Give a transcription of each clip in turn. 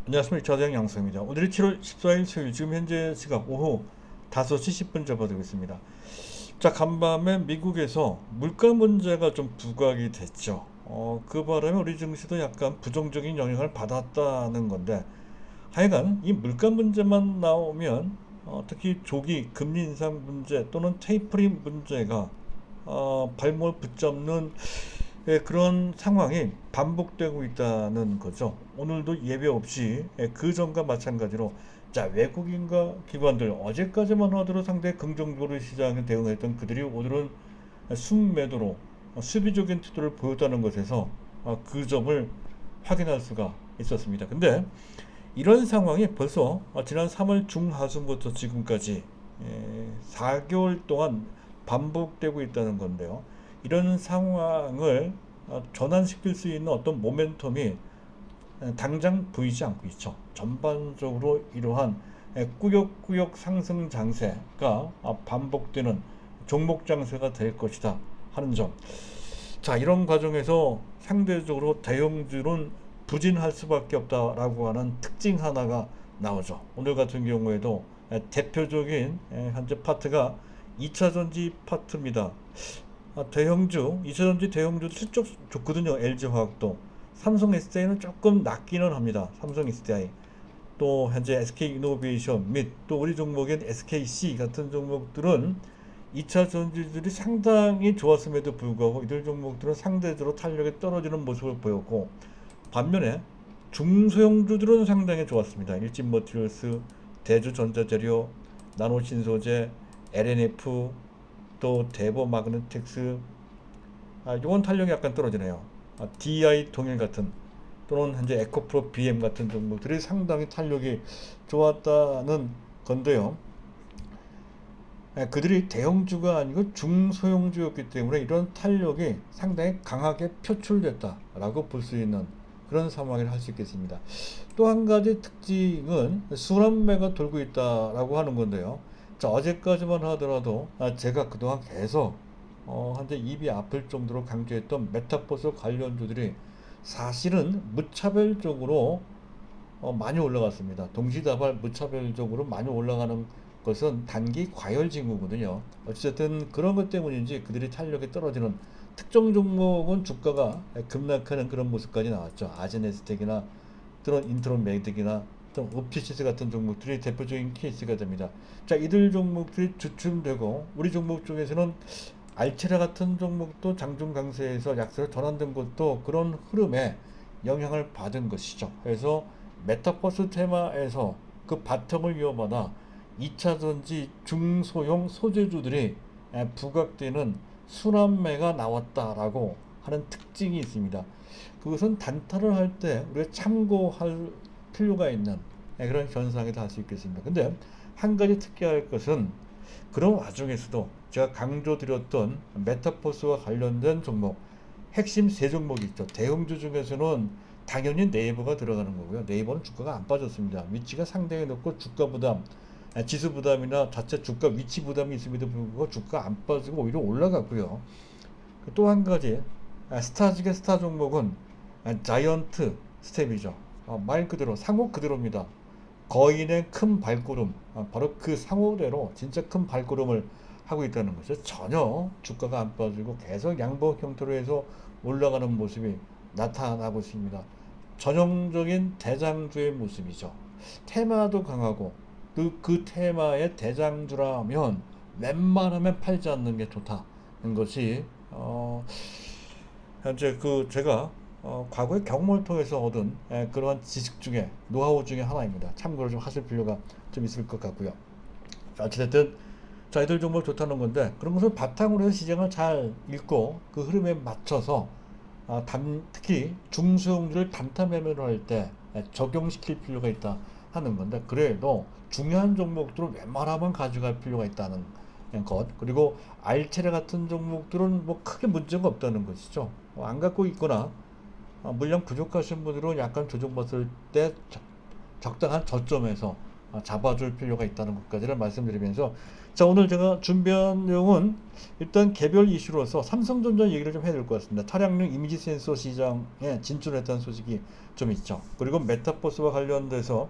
안녕하십니까. 자대형 양성입니다. 오늘이 7월 14일 수요일, 지금 현재 시각 오후 5시 10분 접어들고 있습니다. 자, 간밤에 미국에서 물가 문제가 좀 부각이 됐죠. 그 바람에 우리 증시도 약간 부정적인 영향을 받았다는 건데, 하여간 이 물가 문제만 나오면 특히 조기 금리 인상 문제 또는 테이퍼링 문제가 발목을 붙잡는 그런 상황이 반복되고 있다는 거죠. 오늘도 예배 없이 그 전과 마찬가지로 자, 외국인과 기관들 어제까지만 하더라도 상당히 긍정적으로 시장에 대응했던 그들이 오늘은 순매도로 수비적인 태도를 보였다는 것에서 그 점을 확인할 수가 있었습니다. 근데 이런 상황이 벌써 지난 3월 중하순부터 지금까지 4개월 동안 반복되고 있다는 건데요. 이런 상황을 전환시킬 수 있는 어떤 모멘텀이 당장 보이지 않고 있죠. 전반적으로 이러한 꾸역꾸역 상승 장세가 반복되는 종목 장세가 될 것이다 하는 점. 자, 이런 과정에서 상대적으로 대형주는 부진할 수밖에 없다라고 하는 특징 하나가 나오죠. 오늘 같은 경우에도 대표적인 현재 파트가 2차전지 파트입니다. 대형주, 2차전지 대형주도 실적 좋거든요. LG화학도. 삼성 SDI는 조금 낮기는 합니다. 삼성 SDI. 또 현재 SK이노베이션 및 또 우리 종목인 SKC 같은 종목들은 2차 전지들이 상당히 좋았음에도 불구하고 이들 종목들은 상대적으로 탄력이 떨어지는 모습을 보였고, 반면에 중소형주들은 상당히 좋았습니다. 일진머티리얼스, 대주전자재료, 나노신소재, LNF, 또 대보마그네틱스, 이건 탄력이 약간 떨어지네요. DI 동일 같은 또는 현재 에코프로 BM 같은 종목들이 상당히 탄력이 좋았다는 건데요. 그들이 대형주가 아니고 중소형주였기 때문에 이런 탄력이 상당히 강하게 표출됐다라고 볼 수 있는 그런 상황을 할 수 있겠습니다. 또 한 가지 특징은 순환매가 돌고 있다라고 하는 건데요. 자, 어제까지만 하더라도 제가 그동안 계속 현재 입이 아플 정도로 강조했던 메타버스 관련주들이 사실은 무차별적으로 많이 올라갔습니다. 동시다발 무차별적으로 많이 올라가는 것은 단기 과열 징후거든요. 어쨌든 그런 것 때문인지 그들이 탄력이 떨어지는 특정 종목은 주가가 급락하는 그런 모습까지 나왔죠. 아제네스텍이나 또는 인트로메딕이나 또 옵티시스 같은 종목들이 대표적인 케이스가 됩니다. 자, 이들 종목들이 주춤되고 우리 종목 중에서는 알체라 같은 종목도 장중 강세에서 약세로 전환된 것도 그런 흐름에 영향을 받은 것이죠. 그래서 메타버스 테마에서 그 바텀을 이어받아 2차전지 중소형 소재주들이 부각되는 순환매가 나왔다라고 하는 특징이 있습니다. 그것은 단타를 할 때 우리가 참고할 필요가 있는 그런 현상이다 할 수 있겠습니다. 근데 한 가지 특이할 것은 그런 와중에서도 제가 강조드렸던 메타버스와 관련된 종목, 핵심 세 종목이 있죠. 대형주 중에서는 당연히 네이버가 들어가는 거고요. 네이버는 주가가 안 빠졌습니다. 위치가 상당히 높고 주가 부담, 지수 부담이나 자체 주가 위치 부담이 있음에도 불구하고 주가 안 빠지고 오히려 올라갔고요. 또 한 가지 스타직의 스타 종목은 자이언트 스텝이죠. 말 그대로 상호 그대로입니다. 거인의 큰 발걸음, 바로 그 상호대로 진짜 큰 발걸음을 하고 있다는 거죠. 전혀 주가가 안 빠지고 계속 양복 형태로 해서 올라가는 모습이 나타나고 있습니다. 전형적인 대장주의 모습이죠. 테마도 강하고 그 테마의 대장주라면 웬만하면 팔지 않는 게 좋다는 것이 현재 그 제가 과거의 경험을 통해서 얻은 그러한 지식 중에 노하우 중에 하나입니다. 참고를 좀 하실 필요가 좀 있을 것 같고요. 어찌됐든 저희들 정보 좋다는 건데 그런 것을 바탕으로 해서 시장을 잘 읽고 그 흐름에 맞춰서 특히 중소형주를 단타 매매를 할 때 적용시킬 필요가 있다 하는 건데, 그래도 중요한 종목들은 웬만하면 가져갈 필요가 있다는 것, 그리고 알체레 같은 종목들은 뭐 크게 문제가 없다는 것이죠. 안 갖고 있거나 물량 부족하신 분들은 약간 조정받을 때 적당한 저점에서 잡아줄 필요가 있다는 것까지를 말씀드리면서, 자, 오늘 제가 준비한 내용은 일단 개별 이슈로서 삼성전자 얘기를 좀 해야 될 것 같습니다. 차량용 이미지 센서 시장에 진출했다는 소식이 좀 있죠. 그리고 메타버스와 관련돼서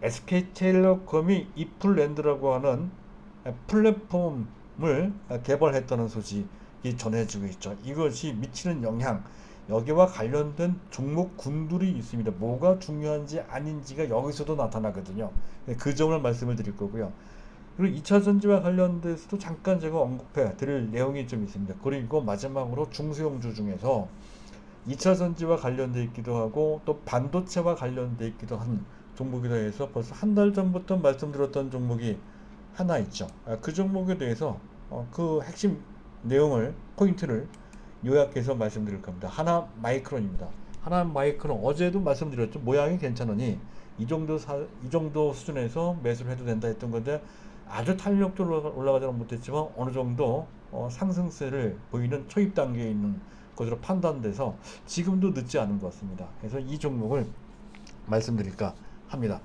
SK텔레콤이 이플랜드라고 하는 플랫폼을 개발했다는 소식이 전해지고 있죠. 이것이 미치는 영향, 여기와 관련된 종목 군들이 있습니다. 뭐가 중요한지 아닌지가 여기서도 나타나거든요. 그 점을 말씀을 드릴 거고요. 그리고 2차 전지와 관련돼서도 잠깐 제가 언급해 드릴 내용이 좀 있습니다. 그리고 마지막으로 중소형주 중에서 2차 전지와 관련돼 있기도 하고 또 반도체와 관련돼 있기도 한 종목이라 해서 벌써 한 달 전부터 말씀드렸던 종목이 하나 있죠. 그 종목에 대해서 그 핵심 내용을, 포인트를 요약해서 말씀드릴 겁니다. 하나 마이크론입니다. 하나 마이크론 어제도 말씀드렸죠. 모양이 괜찮으니 이 정도 수준에서 매수를 해도 된다 했던 건데, 아주 탄력적으로 올라가지는 못했지만 어느 정도 상승세를 보이는 초입 단계에 있는 것으로 판단돼서 지금도 늦지 않은 것 같습니다. 그래서 이 종목을 말씀드릴까 합니다.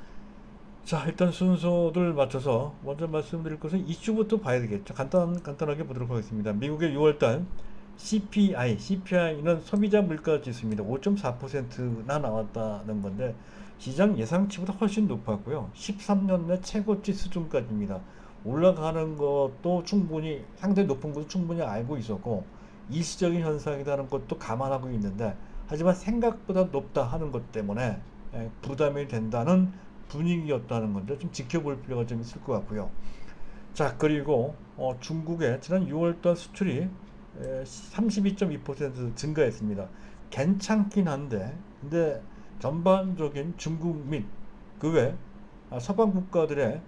자, 일단 순서를 맞춰서 먼저 말씀드릴 것은 이슈부터 봐야 되겠죠. 간단하게 보도록 하겠습니다. 미국의 6월달 CPI는 소비자 물가 지수입니다. 5.4%나 나왔다는 건데 시장 예상치보다 훨씬 높았고요. 13년 내 최고치 수준까지입니다. 올라가는 것도 충분히, 상당히 높은 것도 충분히 알고 있었고 일시적인 현상이라는 것도 감안하고 있는데, 하지만 생각보다 높다 하는 것 때문에 부담이 된다는 분위기였다는 건데 좀 지켜볼 필요가 좀 있을 것 같고요. 자, 그리고 중국의 지난 6월달 수출이 32.2% 증가했습니다. 괜찮긴 한데, 근데 전반적인 중국 및 그 외 서방 국가들의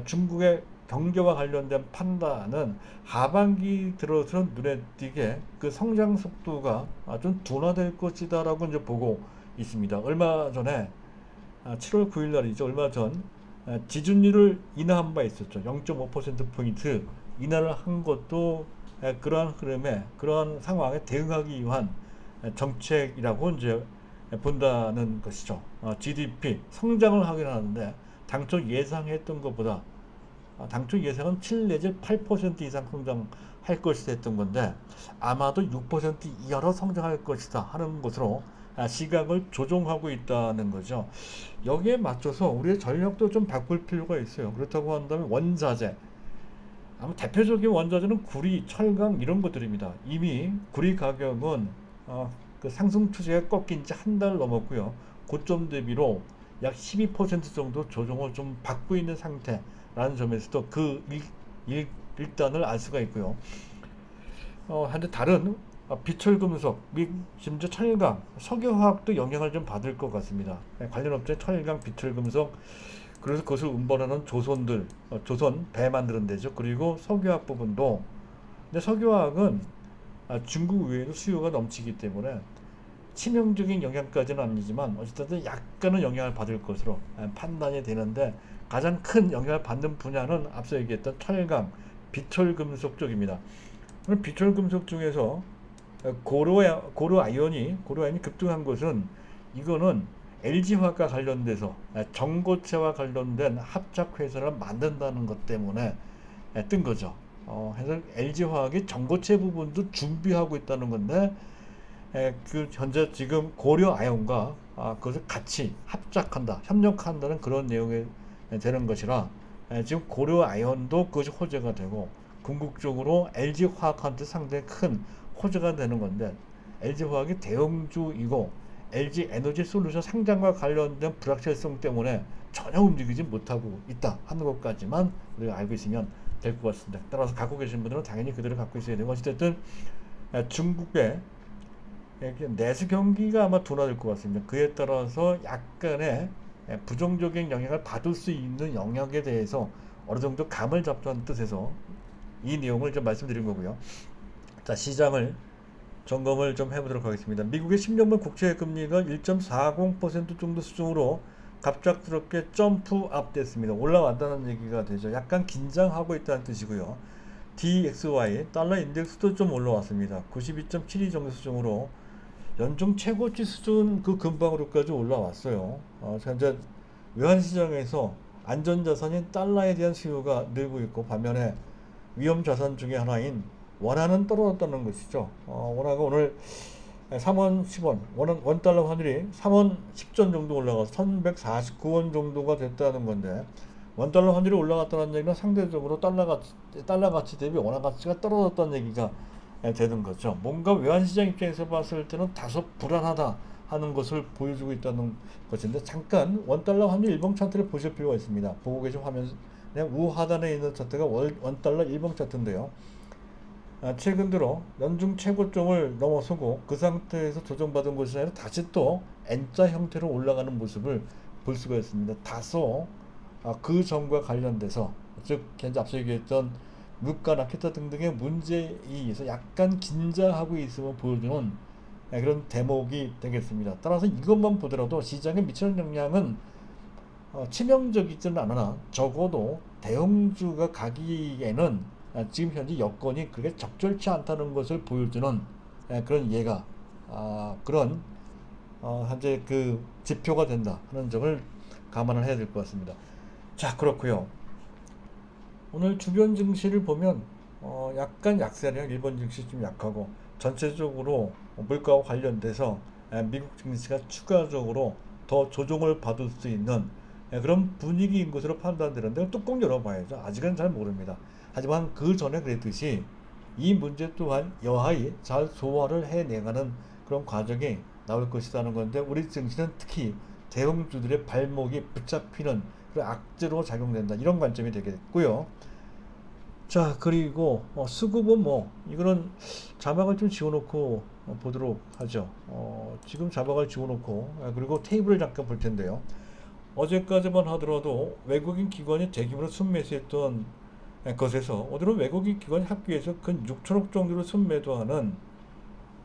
중국의 경제와 관련된 판단은 하반기 들어서 눈에 띄게 그 성장 속도가 좀 둔화될 것이다라고 이제 보고 있습니다. 얼마 전에 7월 9일 날이죠. 얼마 전 지준율을 인하한 바 있었죠. 0.5%포인트 인하를 한 것도 그러한 흐름에, 그러한 상황에 대응하기 위한 정책이라고 이제 본다는 것이죠. GDP 성장을 하긴 하는데 당초 예상했던 것보다, 당초 예상은 7 내지 8% 이상 성장할 것이다 했던 건데 아마도 6% 이하로 성장할 것이다 하는 것으로 시각을 조정하고 있다는 거죠. 여기에 맞춰서 우리의 전략도 좀 바꿀 필요가 있어요. 그렇다고 한다면 원자재, 아마 대표적인 원자재는 구리, 철강 이런 것들입니다. 이미 구리 가격은 그 상승 추세가 꺾인 지 한 달 넘었고요. 고점 대비로 약 12% 정도 조정을 좀 받고 있는 상태라는 점에서도 그 일단을 알 수가 있고요. 한데 다른 비철금속, 심지어 철강, 석유화학도 영향을 좀 받을 것 같습니다. 관련 업체 철강, 비철금속, 그래서 그것을 운반하는 조선들, 조선 배 만드는 데죠. 그리고 석유화학 부분도, 근데 석유화학은 중국 외에도 수요가 넘치기 때문에 치명적인 영향까지는 아니지만 어쨌든 약간은 영향을 받을 것으로 판단이 되는데, 가장 큰 영향을 받는 분야는 앞서 얘기했던 철강, 비철금속 쪽입니다. 비철금속 중에서 고로 아이온이 급등한 것은, 이거는 LG화학과 관련돼서 전고체와 관련된 합작회사를 만든다는 것 때문에 뜬 거죠. 그래서 LG화학이 전고체 부분도 준비하고 있다는 건데, 그 현재 지금 고려 아이온과 그것을 같이 합작한다, 협력한다는 그런 내용이 되는 것이라, 지금 고려 아이온도 그것이 호재가 되고 궁극적으로 LG화학한테 상당히 큰 호재가 되는 건데, LG화학이 대형주이고 LG 에너지 솔루션 상장과 관련된 불확실성 때문에 전혀 움직이지 못하고 있다 하는 것까지만 우리가 알고 있으면 될 것 같습니다. 따라서 갖고 계신 분들은 당연히 그대로 갖고 있어야 되고, 어쨌든 중국의 내수 경기가 아마 둔화될 것 같습니다. 그에 따라서 약간의 부정적인 영향을 받을 수 있는 영역에 대해서 어느 정도 감을 잡자는 뜻에서 이 내용을 좀 말씀드린 거고요. 자, 시장을 점검을 좀 해보도록 하겠습니다. 미국의 10년물 국채 금리가 1.40% 정도 수준으로 갑작스럽게 점프업 됐습니다. 올라왔다는 얘기가 되죠. 약간 긴장하고 있다는 뜻이고요. DXY 달러 인덱스도 좀 올라왔습니다. 92.72 정도 수준으로 연중 최고치 수준 그 근방으로까지 올라왔어요. 현재 외환시장에서 안전자산인 달러에 대한 수요가 늘고 있고, 반면에 위험자산 중에 하나인 원화는 떨어졌다는 것이죠. 원화가 오늘 3원 10원, 원달러 환율이 3원 10전 정도 올라가서 1149원 정도가 됐다는 건데, 원달러 환율이 올라갔다는 얘기는 상대적으로 달러 가치 대비 원화 가치가 떨어졌다는 얘기가 되는 거죠. 뭔가 외환시장 입장에서 봤을 때는 다소 불안하다 하는 것을 보여주고 있다는 것인데, 잠깐 원달러 환율 일봉 차트를 보실 필요가 있습니다. 보고 계신 화면에 우하단에 있는 차트가 원달러 일봉 차트인데요. 최근 들어 연중 최고점을 넘어서고 그 상태에서 조정받은 것이 아니라 다시 또 N자 형태로 올라가는 모습을 볼 수가 있습니다. 다소 그 점과 관련돼서, 즉 현재 앞서 얘기했던 물가나 기타 등등의 문제에 의해서 약간 긴장하고 있음을 보여주는 그런 대목이 되겠습니다. 따라서 이것만 보더라도 시장에 미치는 영향은 치명적이지는 않으나, 적어도 대형주가 가기에는 지금 현재 여건이 그렇게 적절치 않다는 것을 보여주는 그런 예가, 그런 현재 그 지표가 된다 하는 점을 감안을 해야 될 것 같습니다. 자, 그렇고요. 오늘 주변 증시를 보면 약간 약세네요. 일본 증시 좀 약하고, 전체적으로 물가와 관련돼서 미국 증시가 추가적으로 더 조정을 받을 수 있는 그런 분위기인 것으로 판단되는데, 뚜껑 열어봐야죠. 아직은 잘 모릅니다. 하지만 그 전에 그랬듯이 이 문제 또한 여하히 잘 소화를 해내가는 그런 과정이 나올 것이라는 건데, 우리 증시는 특히 대형주들의 발목이 붙잡히는 그런 악재로 작용된다, 이런 관점이 되겠고요. 자, 그리고 수급은 이거는 자막을 좀 지워놓고 보도록 하죠. 지금 자막을 지워놓고, 그리고 테이블을 잠깐 볼 텐데요. 어제까지만 하더라도 외국인 기관이 대규모로 순매수했던 것에서, 오늘은 외국인 기관이 합계해서 근 6천억 정도로 순매도하는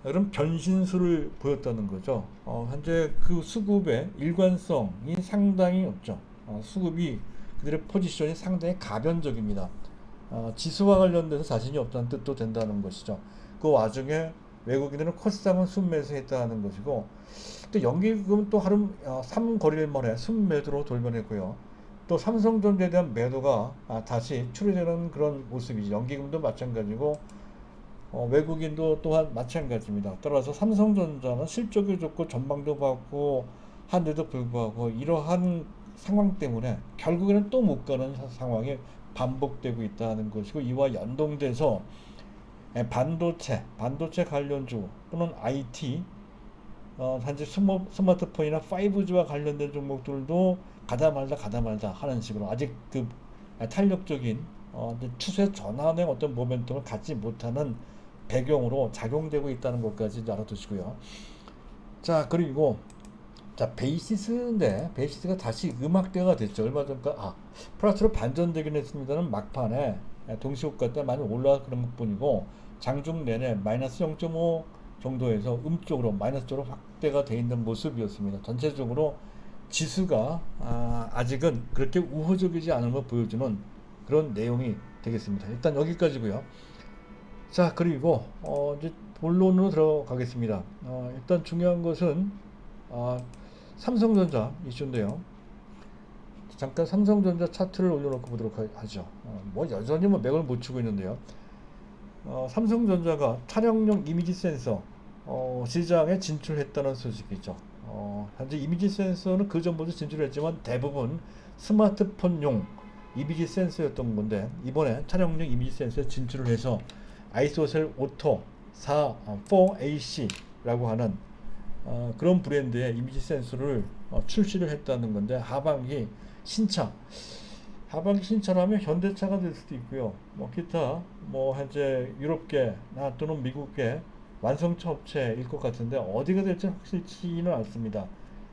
그런 변신수를 보였다는 거죠. 현재 그 수급의 일관성이 상당히 없죠. 수급이, 그들의 포지션이 상당히 가변적입니다. 지수와 관련돼서 자신이 없다는 뜻도 된다는 것이죠. 그 와중에 외국인들은 코스닥은 순매수했다는 것이고, 또 연기금은 또 하루 3거래일 만에 순매도로 돌변했고요. 또 삼성전자에 대한 매도가 다시 출회되는 그런 모습이죠. 연기금도 마찬가지고 외국인도 또한 마찬가지입니다. 따라서 삼성전자는 실적이 좋고 전망도 받고 한데도 불구하고 이러한 상황 때문에 결국에는 또 못 가는 상황이 반복되고 있다는 것이고, 이와 연동돼서 반도체 관련주 또는 IT, 현재 스마트폰이나 5G와 관련된 종목들도 가다 말다 하는 식으로 아직 그 탄력적인 추세 전환의 어떤 모멘텀을 갖지 못하는 배경으로 작용되고 있다는 것까지 알아두시고요. 자, 그리고 베이시스인데, 베이시스가 다시 음악대가 됐죠. 얼마 전까 플러스로 반전되긴 했습니다는 막판에 동시효과 때 많이 올라가 그런 것뿐이고, 장중 내내 마이너스 0.5 정도에서 음쪽으로 마이너스 쪽으로 확대가 돼 있는 모습이었습니다. 전체적으로 지수가 아직은 그렇게 우호적이지 않은 걸 보여주는 그런 내용이 되겠습니다. 일단 여기까지고요. 자, 그리고 이제 본론으로 들어가겠습니다. 일단 중요한 것은 삼성전자 이슈인데요. 잠깐 삼성전자 차트를 올려놓고 보도록 하죠. 여전히 맥을 못 추고 있는데요. 삼성전자가 차량용 이미지 센서 시장에 진출했다는 소식이죠. 현재 이미지 센서는 그 전부터 진출했지만 대부분 스마트폰용 이미지 센서였던 건데, 이번에 차량용 이미지 센서에 진출을 해서 아이소셀 오토 4AC 라고 하는 그런 브랜드의 이미지 센서를 출시를 했다는 건데, 하반기 신차라면 현대차가 될 수도 있고요. 기타 현재 유럽계나 또는 미국계 완성차 업체일 것 같은데, 어디가 될지 확실치는 않습니다.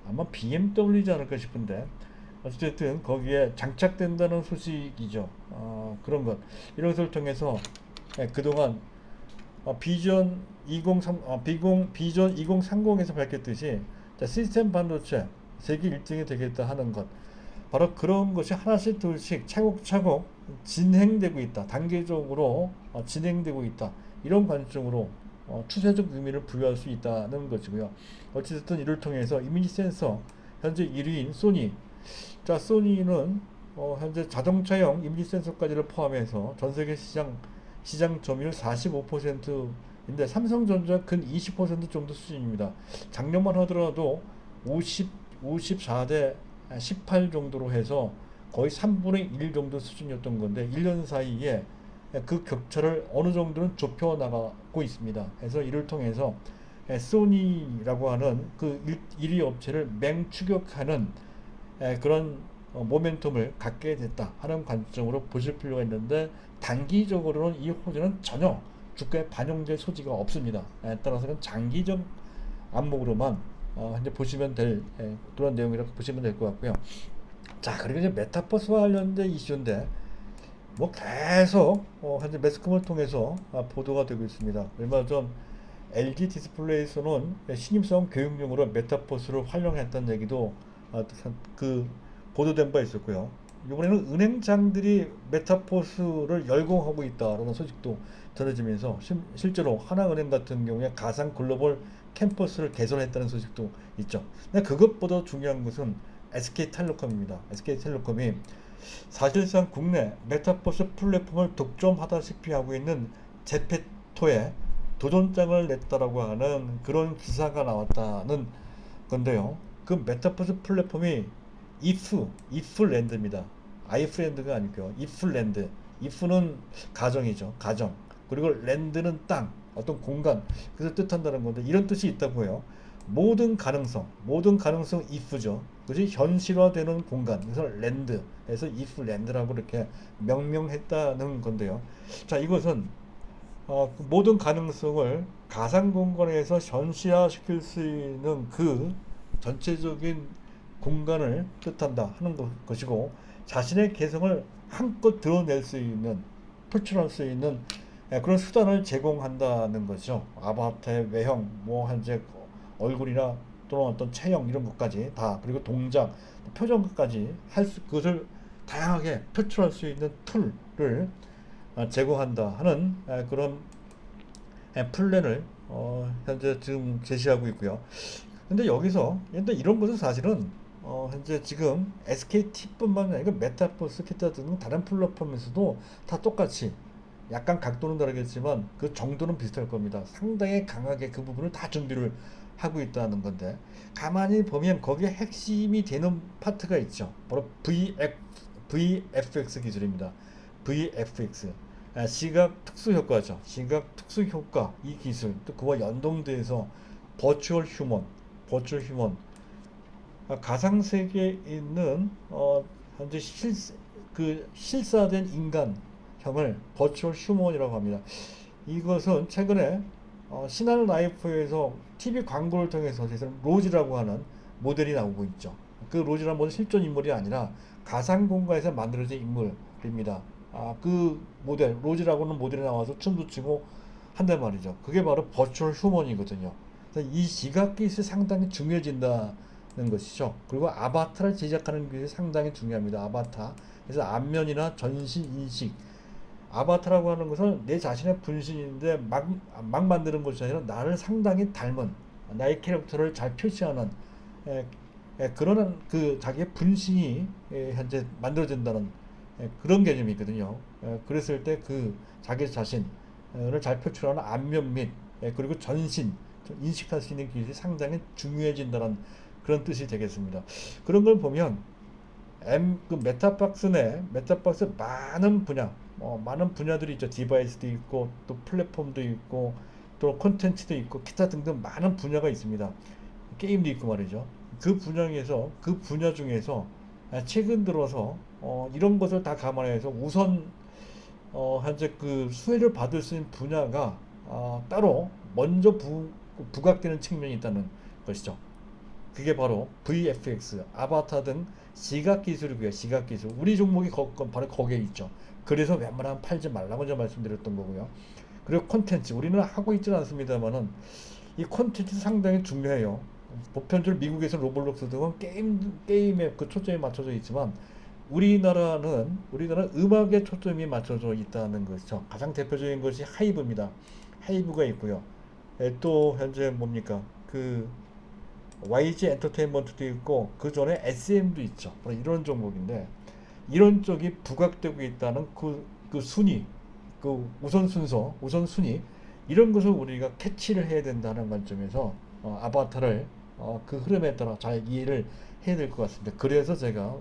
아마 BMW이지 않을까 싶은데, 어쨌든 거기에 장착된다는 소식이죠. 그런 것, 이런 것을 통해서 그동안 비전 2030에서 밝혔듯이 시스템 반도체 세계 1등이 되겠다 하는 것, 바로 그런 것이 하나씩 둘씩 차곡차곡 진행되고 있다, 단계적으로 진행되고 있다, 이런 관점으로 추세적 의미를 부여할 수 있다는 것이고요. 어찌됐든 이를 통해서 이미지 센서 현재 1위인 소니, 소니는 현재 자동차용 임시 센서까지를 포함해서 전 세계 시장 점유율 45%인데 삼성전자 근 20% 정도 수준입니다. 작년만 하더라도 54대 18 정도로 해서 거의 3분의 1 정도 수준이었던 건데 1년 사이에 그 격차를 어느 정도는 좁혀 나가고 있습니다. 그래서 이를 통해서 소니라고 하는 그 1위 업체를 맹추격하는 그런 모멘텀을 갖게 됐다 하는 관점으로 보실 필요가 있는데, 단기적으로는 이 호재는 전혀 주가에 반영될 소지가 없습니다. 따라서는 장기적 안목으로만 이제 보시면 될 그런 내용이라고 보시면 될 것 같고요. 자, 그리고 이제 메타버스와 관련된 이슈인데 뭐 계속 현재 매스컴을 통해서 보도가 되고 있습니다. 얼마 전 LG 디스플레이에서는 신입사원 교육용으로 메타버스를 활용했다는 얘기도 그 보도된 바 있었고요. 이번에는 은행장들이 메타버스를 열공하고 있다라는 소식도 전해지면서 실제로 하나은행 같은 경우에 가상 글로벌 캠퍼스를 개설했다는 소식도 있죠. 근데 그것보다 중요한 것은 SK텔레콤입니다. SK텔레콤이 사실상 국내 메타버스 플랫폼을 독점하다시피 하고 있는 제페토에 도전장을 냈다라고 하는 그런 기사가 나왔다는 건데요. 그 메타버스 플랫폼이 이프랜드입니다. 아이프랜드가 아니고요. 이프랜드. 이프는 가정이죠. 가정. 그리고 랜드는 땅, 어떤 공간. 그래서 뜻한다는 건데 이런 뜻이 있다고 해요. 모든 가능성 if죠. 그것이 현실화되는 공간. 그래서 랜드. 그래서 if랜드라고 이렇게 명명했다는 건데요. 자, 이것은 그 모든 가능성을 가상 공간에서 현실화시킬 수 있는 그 전체적인 공간을 뜻한다 하는 것이고, 자신의 개성을 한껏 드러낼 수 있는, 표출할 수 있는 그런 수단을 제공한다는 거죠. 아바타의 외형, 뭐 현재 얼굴이나 또는 어떤 체형 이런 것까지 다, 그리고 동작, 표정까지 그것을 다양하게 표출할 수 있는 툴을 제공한다 하는 그런 플랜을 현재 지금 제시하고 있고요. 근데 여기서 이런 것은 사실은 현재 지금 SKT뿐만 아니라 메타버스 기타 등 다른 플랫폼에서도 다 똑같이 약간 각도는 다르겠지만 그 정도는 비슷할 겁니다. 상당히 강하게 그 부분을 다 준비를 하고 있다는 건데, 가만히 보면 거기에 핵심이 되는 파트가 있죠. 바로 VFX 기술입니다. VFX. 시각 특수 효과죠. 시각 특수 효과 이 기술, 또 그와 연동돼서 버추얼 휴먼 가상 세계에 있는 현재 실사된 인간형을 버추얼 휴먼이라고 합니다. 이것은 최근에 신한 라이프에서 TV 광고를 통해서 로지라고 하는 모델이 나오고 있죠. 그 로지라는 모델은 실존 인물이 아니라 가상 공간에서 만들어진 인물입니다. 그 모델 로지라고 하는 모델이 나와서 춤도 추고 한단 말이죠. 그게 바로 버추얼 휴먼이거든요. 그래서 이 시각 기술이 상당히 중요해진다는 것이죠. 그리고 아바타를 제작하는 게 상당히 중요합니다. 아바타. 그래서 안면이나 전신 인식. 아바타라고 하는 것은 내 자신의 분신인데 막 만드는 것이 아니라 나를 상당히 닮은, 나의 캐릭터를 잘 표시하는 그런 그 자기의 분신이 현재 만들어진다는 그런 개념이 있거든요. 그랬을 때 그 자기 자신을 잘 표출하는 안면 및 그리고 전신 인식할 수 있는 기술이 상당히 중요해진다는 그런 뜻이 되겠습니다. 그런 걸 보면 그 메타박스 많은 분야, 많은 분야들이 있죠. 디바이스도 있고 또 플랫폼도 있고 또 콘텐츠도 있고 기타 등등 많은 분야가 있습니다. 게임도 있고 말이죠. 그 분야 중에서 최근 들어서 이런 것을 다 감안해서 우선 현재 그 수혜를 받을 수 있는 분야가 따로 먼저 부각되는 측면이 있다는 것이죠. 그게 바로 VFX, 아바타 등 시각 기술이고요. 시각 기술. 우리 종목이 바로 거기에 있죠. 그래서 웬만하면 팔지 말라고 제가 말씀드렸던 거고요. 그리고 콘텐츠. 우리는 하고 있지는 않습니다만은 이 콘텐츠 상당히 중요해요. 보편적으로 미국에서 로블록스 등은 게임에 그 초점이 맞춰져 있지만 우리나라는 음악에 초점이 맞춰져 있다는 것이죠. 가장 대표적인 것이 하이브입니다. 하이브가 있고요. 또 현재 뭡니까? 그 YG 엔터테인먼트도 있고 그 전에 SM도 있죠. 이런 종목인데 이런 쪽이 부각되고 있다는 그 순위, 그 우선순위 이런 것을 우리가 캐치를 해야 된다는 관점에서 아바타를 그 흐름에 따라 잘 이해를 해야 될 것 같습니다. 그래서 제가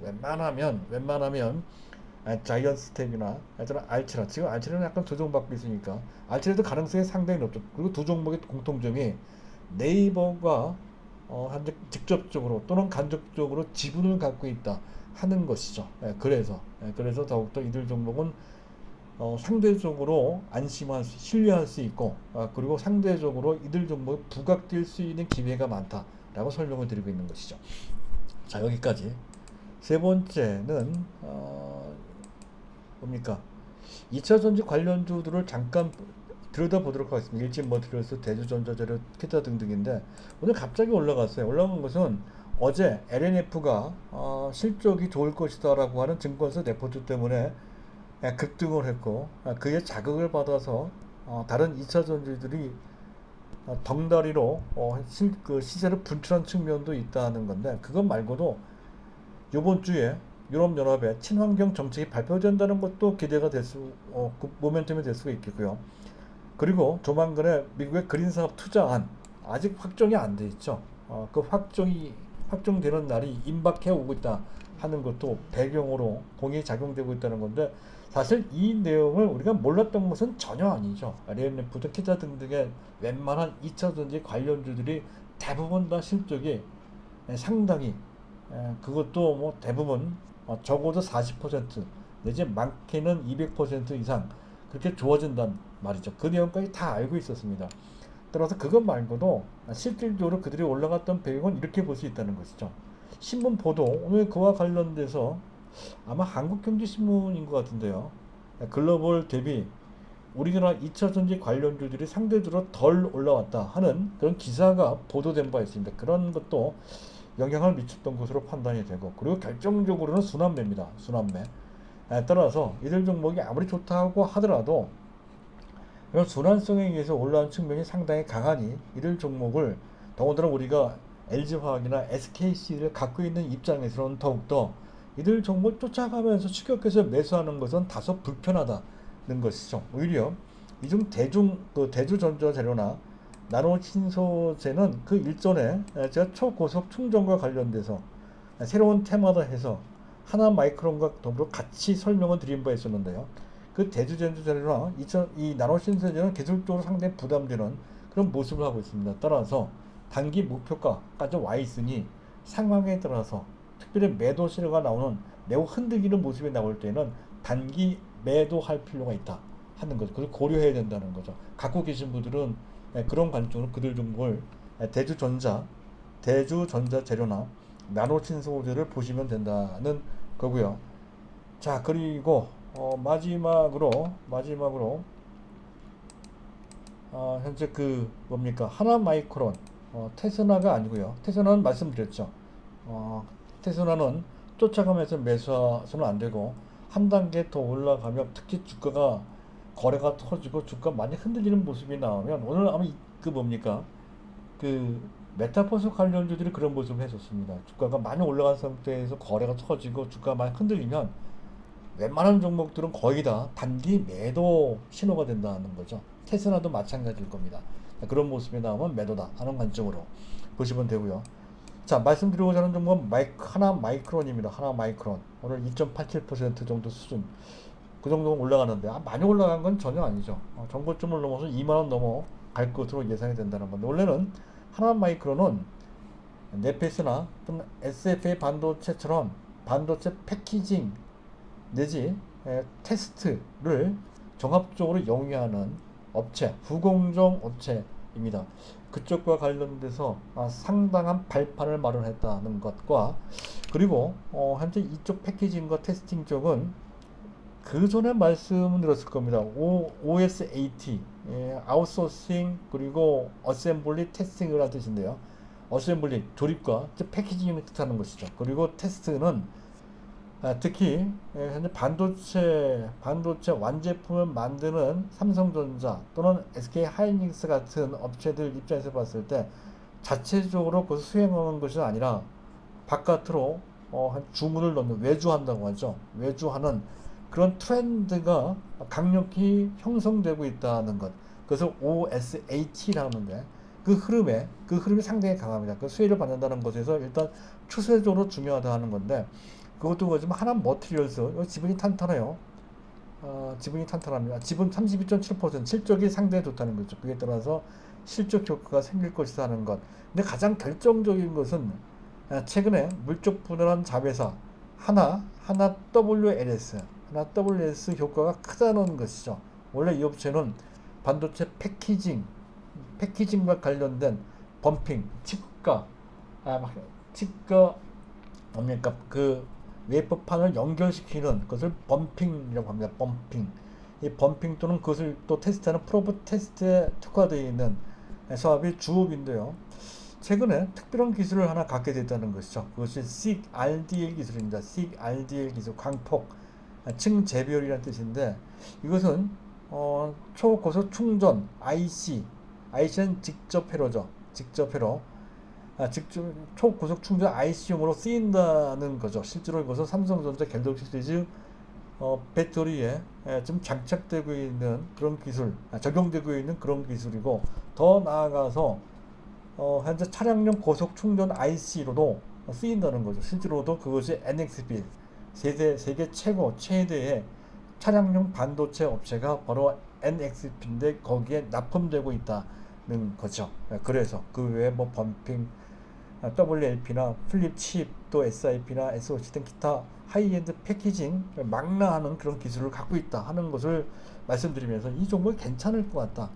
웬만하면 자이언트 스텝이나 알트라, 지금 알트라는 약간 조정받고 있으니까 알트라도 가능성이 상당히 높죠. 그리고 두 종목의 공통점이 네이버가 현재 직접적으로 또는 간접적으로 지분을 갖고 있다 하는 것이죠. 그래서 더욱더 이들 종목은 상대적으로 신뢰할 수 있고, 그리고 상대적으로 이들 종목이 부각될 수 있는 기회가 많다라고 설명을 드리고 있는 것이죠. 자, 여기까지. 세 번째는 뭡니까? 2차 전지 관련주들을 잠깐 들여다보도록 하겠습니다. 일진머티리얼스, 대주전자재료, 기타 등등인데 오늘 갑자기 올라갔어요. 올라간 것은 어제 LNF가 실적이 좋을 것이다 라고 하는 증권사 레포트 때문에 급등을 했고, 그에 자극을 받아서 다른 2차 전지들이 덩다리로 그 시세를 분출한 측면도 있다는 건데, 그것 말고도 이번 주에 유럽연합의 친환경 정책이 발표된다는 것도 기대가 그 모멘텀이 될 수가 있겠고요. 그리고 조만간에 미국의 그린 사업 투자안 아직 확정이 안 돼 있죠. 그 확정되는 날이 임박해 오고 있다 하는 것도 배경으로 공이 작용되고 있다는 건데, 사실 이 내용을 우리가 몰랐던 것은 전혀 아니죠. 레인레프트, 기타 등등의 웬만한 2차 전지 관련주들이 대부분 다 실적이 상당히, 그것도 뭐 대부분 적어도 40% 내지 많게는 200% 이상 그렇게 좋아진단 말이죠. 그 내용까지 다 알고 있었습니다. 따라서 그것 말고도 실질적으로 그들이 올라갔던 배경은 이렇게 볼 수 있다는 것이죠. 신문 보도, 오늘 그와 관련돼서 아마 한국경제신문인 것 같은데요. 글로벌 대비 우리나라 2차 전지 관련주들이 상대적으로 덜 올라왔다 하는 그런 기사가 보도된 바 있습니다. 그런 것도 영향을 미쳤던 것으로 판단이 되고, 그리고 결정적으로는 순환매입니다. 순환매. 따라서 이들 종목이 아무리 좋다고 하더라도 이런 순환성에 의해서 올라온 측면이 상당히 강하니 이들 종목을, 더군다나 우리가 LG화학이나 SKC를 갖고 있는 입장에서는 더욱더 이들 종목을 쫓아가면서 추격해서 매수하는 것은 다소 불편하다는 것이죠. 오히려 이중 대주전자재료나 나노신소재는 그 일전에 제가 초고속 충전과 관련돼서 새로운 테마다 해서 하나마이크론과 더불어 같이 설명을 드린 바 있었는데요. 그 대주전자재료나 이 나노신소재는 기술적으로 상당히 부담되는 그런 모습을 하고 있습니다. 따라서 단기 목표가까지 와 있으니 상황에 따라서 특별히 매도 시료가 나오는 매우 흔들리는 모습이 나올 때는 단기 매도할 필요가 있다 하는 거죠. 그걸 고려해야 된다는 거죠. 갖고 계신 분들은 그런 관점으로 그들 종목을 대주전자재료나 나노신소재를 보시면 된다는 거고요. 자, 그리고 마지막으로 현재 그 뭡니까, 하나마이크론, 테스나가 아니고요. 테스나는 말씀드렸죠. 테스나는 쫓아가면서 매수해서는 안 되고 한 단계 더 올라가면, 특히 주가가 거래가 터지고 주가 많이 흔들리는 모습이 나오면, 오늘 아마 그 메타버스 관련주들이 그런 모습을 해줬습니다. 주가가 많이 올라간 상태에서 거래가 터지고 주가가 많이 흔들리면 웬만한 종목들은 거의 다 단기 매도 신호가 된다는 거죠. 테스라도 마찬가지일 겁니다. 그런 모습이 나오면 매도다 하는 관점으로 보시면 되고요. 자, 말씀드리고자 하는 종목은 하나마이크론입니다. 하나마이크론 오늘 2.87% 정도 수준, 그 정도는 올라가는데 많이 올라간 건 전혀 아니죠. 전고점을 넘어서 2만원 넘어갈 것으로 예상이 된다는 건데, 원래는 하나마이크론은 네페스나 또는 SFA 반도체처럼 반도체 패키징 내지 테스트를 종합적으로 영위하는 업체, 후공정 업체입니다. 그쪽과 관련돼서 상당한 발판을 마련했다는 것과, 그리고 현재 이쪽 패키징과 테스팅 쪽은 그 전에 말씀드렸을 겁니다. OSAT, 아웃소싱, 그리고 어셈블리 테스팅을 한 뜻인데요. 어셈블리, 조립과 패키징을 뜻하는 것이죠. 그리고 테스트는 특히 현재 반도체 완제품을 만드는 삼성전자 또는 SK하이닉스 같은 업체들 입장에서 봤을 때 자체적으로 그것을 수행하는 것이 아니라 바깥으로 주문을 넣는 외주한다고 하죠. 외주하는 그런 트렌드가 강력히 형성되고 있다는 것. 그래서 OSAT라고 하는데 그 흐름이 상당히 강합니다. 그 수혜를 받는다는 것에서 일단 추세적으로 중요하다 하는 건데 그것도 그렇지만 하나 머티리얼스 지분이 탄탄해요. 지분이 탄탄합니다. 지분 32.7% 실적이 상당히 좋다는 거죠. 그에 따라서 실적 효과가 생길 것이다 하는 것. 근데 가장 결정적인 것은 최근에 물적 분할한 자회사 하나 WLS 효과가 크다는 것이죠. 원래 이 업체는 반도체 패키징과 관련된 범핑, 칩과 뭡니까 그 웨이퍼판을 연결시키는 것을 범핑이라고 합니다. 범핑. 이 범핑 또는 그것을 또 테스트하는 프로브 테스트에 특화되어 있는 사업이 주업인데요. 최근에 특별한 기술을 하나 갖게 됐다는 것이죠. 그것이 SiC RDL 기술입니다. SiC RDL 기술, 광폭 층재별이라는 뜻인데 이것은 초고속 충전 IC는 직접 회로죠. 직접 회로. 초고속 충전 IC용으로 쓰인다는 거죠. 실제로 이것은 삼성전자 갤럭시 시리즈 배터리에 좀 장착되고 있는 그런 기술, 적용되고 있는 그런 기술이고 더 나아가서 현재 차량용 고속 충전 IC로도 쓰인다는 거죠. 실제로도 그것이 NXP 세계 최대의 차량용 반도체 업체가 바로 NXP인데 거기에 납품되고 있다는 거죠. 그래서 그 외에 뭐 범핑, WLP나 플립칩, 또 SIP나 SOC 등 기타 하이엔드 패키징 망라하는 그런 기술을 갖고 있다 하는 것을 말씀드리면서 이 종목이 괜찮을 것 같다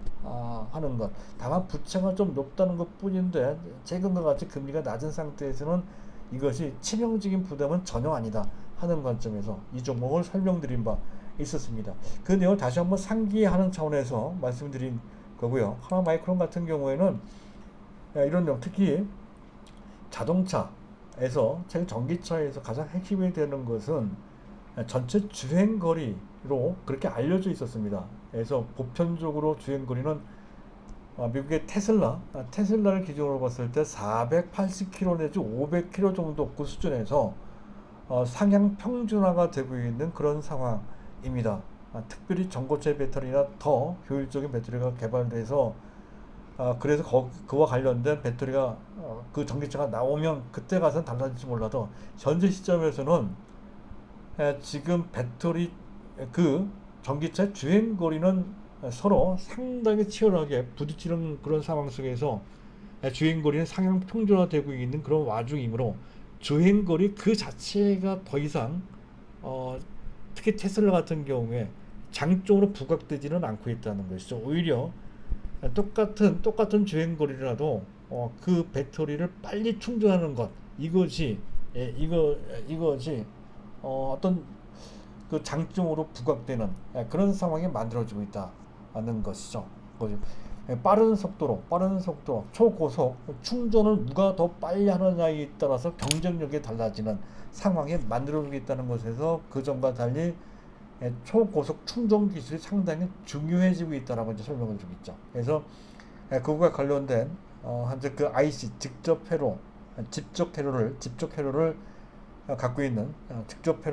하는 것. 다만 부채가 좀 높다는 것 뿐인데 최근과 같이 금리가 낮은 상태에서는 이것이 치명적인 부담은 전혀 아니다 하는 관점에서 이 종목을 설명드린 바 있었습니다. 그 내용을 다시 한번 상기하는 차원에서 말씀드린 거고요. 하나마이크론 같은 경우에는 이런 내용, 특히 자동차에서, 전기차에서 가장 핵심이 되는 것은 전체 주행거리로 그렇게 알려져 있었습니다. 그래서 보편적으로 주행거리는 미국의 테슬라를 기준으로 봤을 때 480km 내지 500km 정도 그 수준에서 상향 평준화가 되고 있는 그런 상황입니다. 특별히 전고체 배터리나 더 효율적인 배터리가 개발돼서 그래서 그와 관련된 배터리가 그 전기차가 나오면 그때 가서는 달라질지 몰라도 현재 시점에서는 지금 배터리 그 전기차 주행거리는 서로 상당히 치열하게 부딪히는 그런 상황 속에서 주행거리는 상향 평준화되고 있는 그런 와중이므로 주행거리 그 자체가 더 이상 특히 테슬라 같은 경우에 장쪽으로 부각되지는 않고 있다는 것이죠. 오히려 똑같은 주행거리라도 그 배터리를 빨리 충전하는 것, 이것이 어떤 그 장점으로 부각되는 그런 상황이 만들어지고 있다는 것이죠. 빠른 속도로 초고속 충전을 누가 더 빨리 하느냐에 따라서 경쟁력이 달라지는 상황이 만들어지고 있다는 것에서 그 전과 달리 초고속 충전 기술이 상당히 중요해지고 있다라고 이제 설명을 주고 있죠. 그래서 그거와 관련된 현재 그 IC 직접 회로를 갖고 있는 직접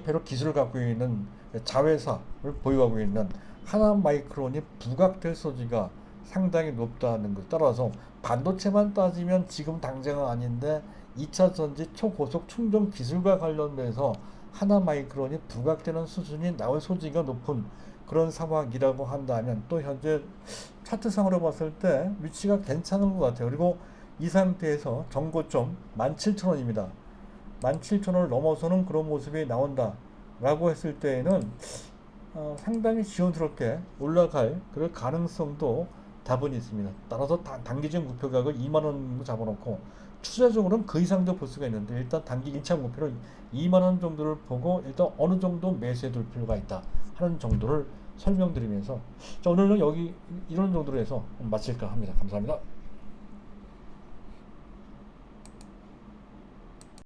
회로 기술을 갖고 있는 자회사를 보유하고 있는 하나마이크론이 부각될 소지가 상당히 높다는 것. 따라서 반도체만 따지면 지금 당장은 아닌데 2차 전지 초고속 충전 기술과 관련돼서 하나마이크론이 부각되는 수준이 나올 소지가 높은 그런 상황이라고 한다면 또 현재 차트상으로 봤을 때 위치가 괜찮은 것 같아요. 그리고 이 상태에서 정고점 17,000원입니다. 17,000원을 넘어서는 그런 모습이 나온다 라고 했을 때에는 상당히 지원스럽게 올라갈 그럴 가능성도 다분히 있습니다. 따라서 단기적 목표 가격을 2만원으로 잡아놓고 추세적으로는 그 이상도 볼 수가 있는데 일단 단기 1차 목표를 2만원 정도를 보고 일단 어느 정도 매수해 둘 필요가 있다 하는 정도를 설명드리면서 자, 오늘은 여기 이런 정도로 해서 마칠까 합니다. 감사합니다.